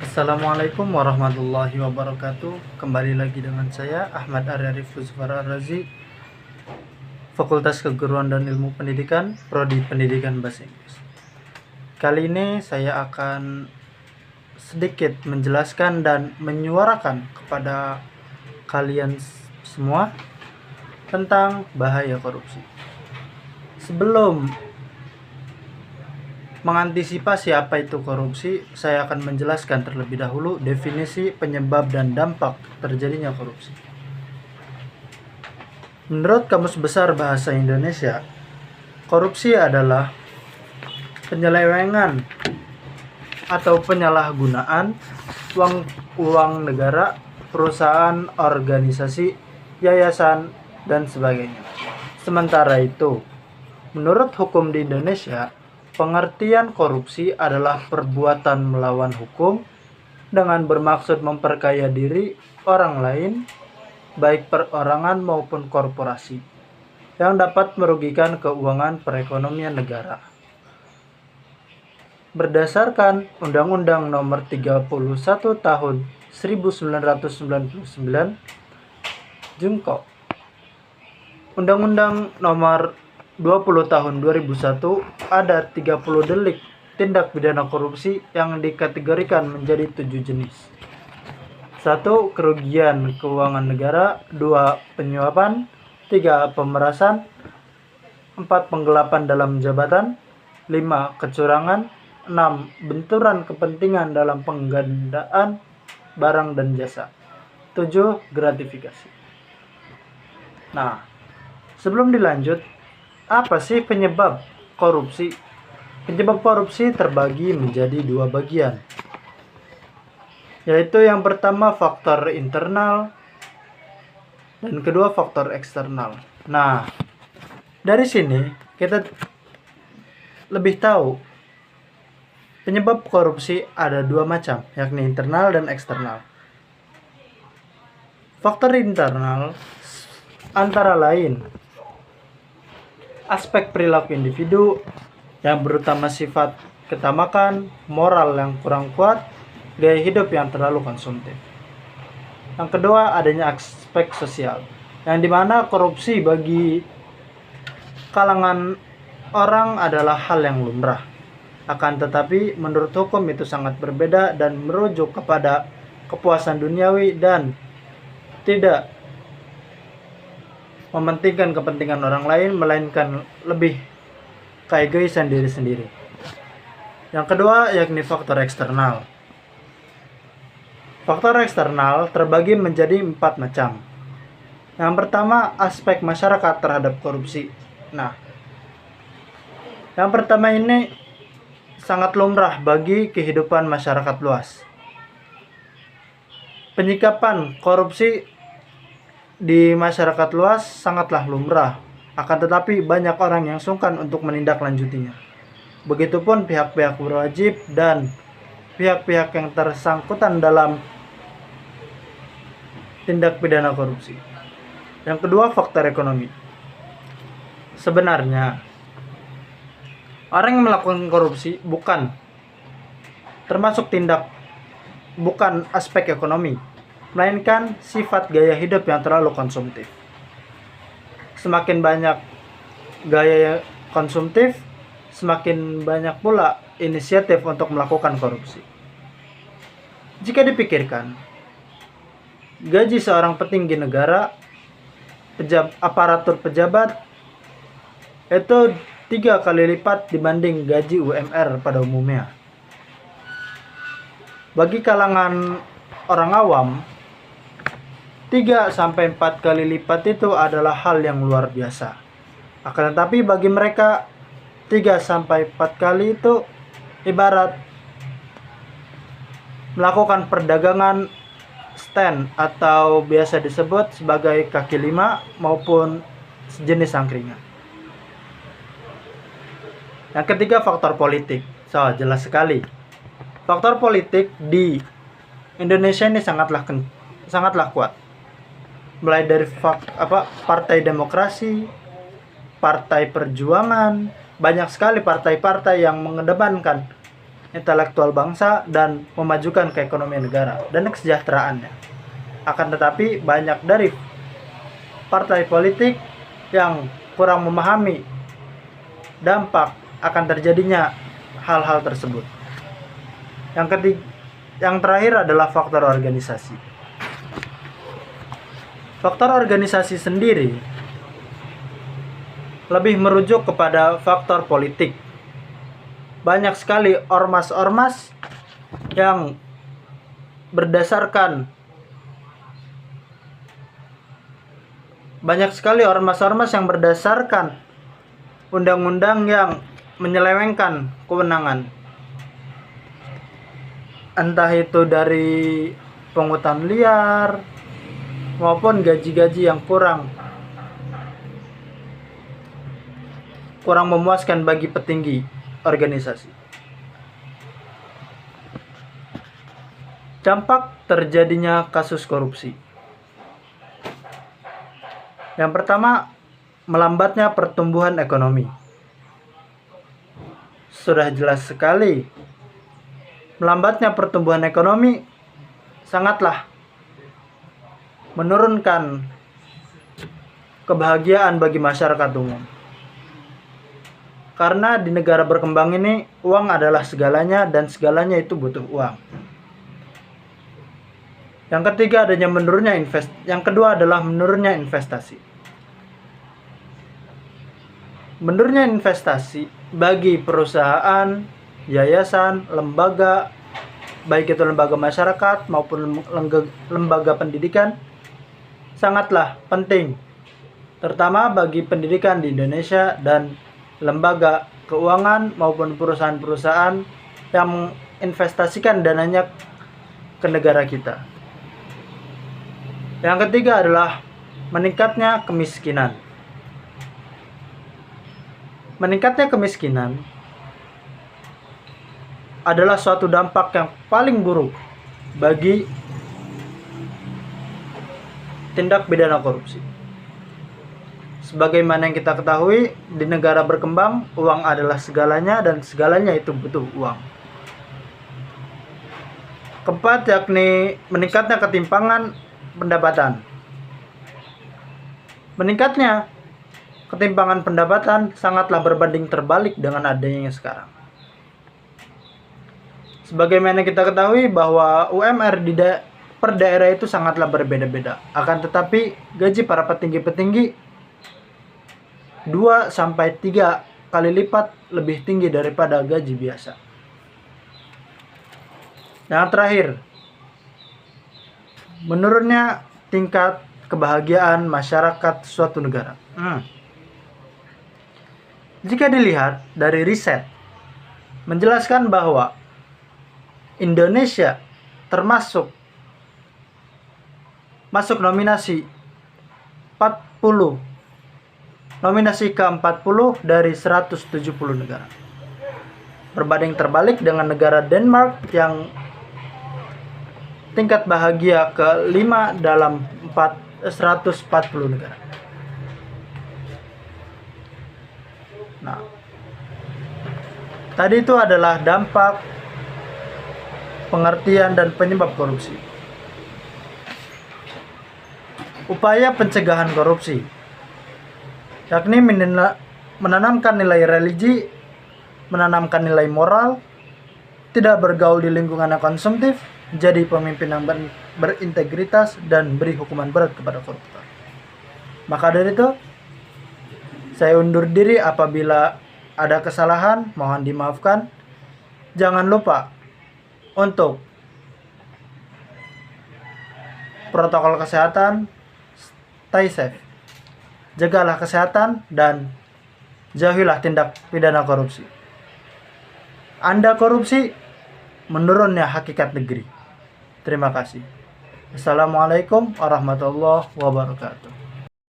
Assalamualaikum warahmatullahi wabarakatuh. Kembali lagi dengan saya Ahmad Aryarif Luzfar Ar-Razi, Fakultas Keguruan dan Ilmu Pendidikan, Prodi Pendidikan Bahasa Inggris. Kali ini saya akan sedikit menjelaskan dan menyuarakan kepada kalian semua tentang bahaya korupsi. Sebelum mengantisipasi apa itu korupsi, saya akan menjelaskan terlebih dahulu definisi, penyebab, dan dampak terjadinya korupsi. Menurut Kamus Besar Bahasa Indonesia, korupsi adalah penyelewengan atau penyalahgunaan uang negara, perusahaan, organisasi, yayasan, dan sebagainya. Sementara itu, menurut hukum di Indonesia, pengertian korupsi adalah perbuatan melawan hukum dengan bermaksud memperkaya diri orang lain, baik perorangan maupun korporasi, yang dapat merugikan keuangan perekonomian negara. Berdasarkan Undang-Undang Nomor 31 Tahun 1999, Jungko, Undang-Undang Nomor 20 Tahun 2001, ada 30 delik tindak pidana korupsi yang dikategorikan menjadi 7 jenis. 1. Kerugian keuangan negara. 2. Penyuapan. 3. Pemerasan. 4. Penggelapan dalam jabatan. 5. Kecurangan. 6. Benturan kepentingan dalam penggandaan barang dan jasa. 7. Gratifikasi. Nah, sebelum dilanjut, apa sih penyebab korupsi? Penyebab korupsi terbagi menjadi dua bagian, yaitu yang pertama faktor internal dan kedua faktor eksternal. Nah, dari sini kita lebih tahu penyebab korupsi ada dua macam, yakni internal dan eksternal. Faktor internal antara lain aspek perilaku individu yang berutama sifat ketamakan, moral yang kurang kuat, gaya hidup yang terlalu konsumtif. Yang kedua, adanya aspek sosial, yang dimana korupsi bagi kalangan orang adalah hal yang lumrah. Akan tetapi, menurut hukum itu sangat berbeda dan merujuk kepada kepuasan duniawi dan tidak mementingkan kepentingan orang lain, melainkan lebih keegoisan diri sendiri. Yang kedua, yakni faktor eksternal. Faktor eksternal terbagi menjadi 4 macam. Yang pertama, aspek masyarakat terhadap korupsi. Nah, yang pertama ini sangat lumrah bagi kehidupan masyarakat luas. Penyikapan korupsi di masyarakat luas sangatlah lumrah, akan tetapi banyak orang yang sungkan untuk menindaklanjutinya. Begitupun pihak-pihak berwajib dan pihak-pihak yang tersangkutan dalam tindak pidana korupsi. Yang kedua, faktor ekonomi. Sebenarnya, orang yang melakukan korupsi bukan aspek ekonomi, melainkan sifat gaya hidup yang terlalu konsumtif. Semakin banyak gaya konsumtif, semakin banyak pula inisiatif untuk melakukan korupsi. Jika dipikirkan, gaji seorang petinggi negara, aparatur pejabat, itu 3 kali lipat dibanding gaji UMR pada umumnya. Bagi kalangan orang awam, 3-4 kali lipat itu adalah hal yang luar biasa. Akan tetapi bagi mereka 3-4 kali itu ibarat melakukan perdagangan stand atau biasa disebut sebagai kaki lima maupun sejenis angkringan. Yang ketiga, faktor politik. Jelas sekali. Faktor politik di Indonesia ini sangatlah kuat. Mulai dari Partai Demokrasi, Partai Perjuangan, banyak sekali partai-partai yang mengedepankan intelektual bangsa dan memajukan keekonomian negara dan kesejahteraannya. Akan tetapi banyak dari partai politik yang kurang memahami dampak akan terjadinya hal-hal tersebut. Yang terakhir adalah faktor organisasi. Faktor organisasi sendiri lebih merujuk kepada faktor politik. Banyak sekali ormas-ormas yang berdasarkan undang-undang yang menyelewengkan kewenangan, entah itu dari pungutan liar maupun gaji-gaji yang kurang memuaskan bagi petinggi organisasi. Dampak terjadinya kasus korupsi. Yang pertama, melambatnya pertumbuhan ekonomi. Sudah jelas sekali, melambatnya pertumbuhan ekonomi sangatlah menurunkan kebahagiaan bagi masyarakat umum. Karena di negara berkembang ini, uang adalah segalanya dan segalanya itu butuh uang. Yang kedua adalah menurunnya investasi. Menurunnya investasi bagi perusahaan, yayasan, lembaga, baik itu lembaga masyarakat maupun lembaga pendidikan, sangatlah penting, terutama bagi pendidikan di Indonesia dan lembaga keuangan maupun perusahaan-perusahaan yang menginvestasikan dananya ke negara kita. Yang ketiga adalah meningkatnya kemiskinan. Meningkatnya kemiskinan adalah suatu dampak yang paling buruk bagi tindak pidana korupsi. Sebagaimana yang kita ketahui, di negara berkembang, uang adalah segalanya dan segalanya itu butuh uang. Keempat, yakni meningkatnya ketimpangan pendapatan. Meningkatnya ketimpangan pendapatan sangatlah berbanding terbalik dengan adanya sekarang. Sebagaimana kita ketahui bahwa UMR per daerah itu sangatlah berbeda-beda. Akan tetapi gaji para petinggi-petinggi 2-3 kali lipat lebih tinggi daripada gaji biasa. Yang terakhir, menurunnya tingkat kebahagiaan masyarakat suatu negara. Jika dilihat dari riset, menjelaskan bahwa Indonesia masuk nominasi ke-40 dari 170 negara. Berbanding terbalik dengan negara Denmark yang tingkat bahagia ke-5 dalam 140 negara. Nah, tadi itu adalah dampak, pengertian, dan penyebab korupsi. Upaya pencegahan korupsi, yakni menanamkan nilai religi, menanamkan nilai moral, tidak bergaul di lingkungan yang konsumtif, jadi pemimpin yang berintegritas, dan beri hukuman berat kepada koruptor. Maka dari itu, saya undur diri. Apabila ada kesalahan, mohon dimaafkan. Jangan lupa untuk protokol kesehatan, stay safe, jagalah kesehatan, dan jauhilah tindak pidana korupsi. Anda korupsi, menurunnya hakikat negeri. Terima kasih. Assalamualaikum warahmatullahi wabarakatuh.